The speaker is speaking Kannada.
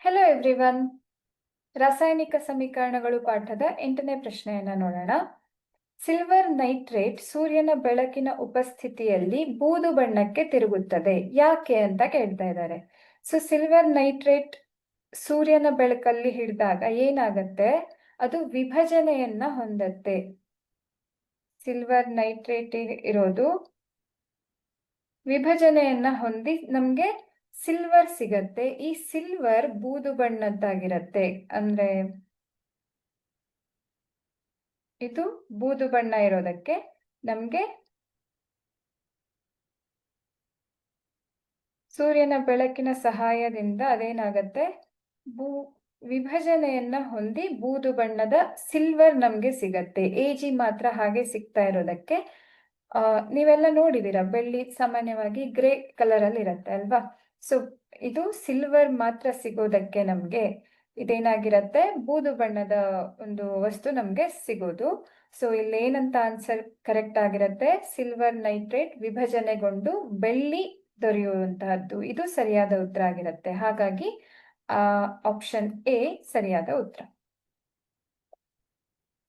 Hello everyone. ರಾಸಾಯನಿಕ ಸಮೀಕರಣಗಳು ಪಾಠದ 8ನೇ ಪ್ರಶ್ನೆಯನ್ನ ನೋಡೋಣ. ಸಿಲ್ವರ್ ನೈಟ್ರೇಟ್ ಸೂರ್ಯನ ಬೆಳಕಿನ ಉಪಸ್ಥಿತಿಯಲ್ಲಿ ಬೂದು ಬಣ್ಣಕ್ಕೆ ತಿರುಗುತ್ತದೆ, ಯಾಕೆ ಅಂತ ಕೇಳ್ತಾ ಇದ್ದಾರೆ. ಸೊ ಸಿಲ್ವರ್ ನೈಟ್ರೇಟ್ ಸೂರ್ಯನ ಬೆಳಕಲ್ಲಿ ಹಿಡಿದಾಗ ಏನಾಗತ್ತೆ, ಅದು ವಿಭಜನೆಯನ್ನ ಹೊಂದತ್ತೆ. ಸಿಲ್ವರ್ ನೈಟ್ರೇಟ್ ಇರೋದು ವಿಭಜನೆಯನ್ನ ಹೊಂದಿ ನಮ್ಗೆ ಸಿಲ್ವರ್ ಸಿಗತ್ತೆ. ಈ ಸಿಲ್ವರ್ ಬೂದು ಬಣ್ಣದ್ದಾಗಿರತ್ತೆ, ಅಂದ್ರೆ ಇದು ಬೂದು ಬಣ್ಣ ಇರೋದಕ್ಕೆ ನಮ್ಗೆ ಸೂರ್ಯನ ಬೆಳಕಿನ ಸಹಾಯದಿಂದ ಅದೇನಾಗತ್ತೆ, ವಿಭಜನೆಯನ್ನ ಹೊಂದಿ ಬೂದು ಬಣ್ಣದ ಸಿಲ್ವರ್ ನಮ್ಗೆ ಸಿಗತ್ತೆ. ಎಜಿ ಮಾತ್ರ ಹಾಗೆ ಸಿಗ್ತಾ ಇರೋದಕ್ಕೆ ನೀವೆಲ್ಲ ನೋಡಿದೀರಾ, ಬೆಳ್ಳಿ ಸಾಮಾನ್ಯವಾಗಿ ಗ್ರೇ ಕಲರ್ ಅಲ್ಲಿ ಇರತ್ತೆ ಅಲ್ವಾ. ಸೊ ಇದು ಸಿಲ್ವರ್ ಮಾತ್ರ ಸಿಗೋದಕ್ಕೆ ನಮ್ಗೆ ಇದೇನಾಗಿರತ್ತೆ, ಬೂದು ಬಣ್ಣದ ಒಂದು ವಸ್ತು ನಮ್ಗೆ ಸಿಗೋದು. ಸೊ ಇಲ್ಲಿ ಏನಂತ ಆನ್ಸರ್ ಕರೆಕ್ಟ್ ಆಗಿರತ್ತೆ, ಸಿಲ್ವರ್ ನೈಟ್ರೇಟ್ ವಿಭಜನೆಗೊಂಡು ಬೆಳ್ಳಿ ದೊರೆಯುವಂತಹದ್ದು. ಇದು ಸರಿಯಾದ ಉತ್ತರ ಆಗಿರುತ್ತೆ. ಹಾಗಾಗಿ ಆಪ್ಷನ್ ಎ ಸರಿಯಾದ ಉತ್ತರ.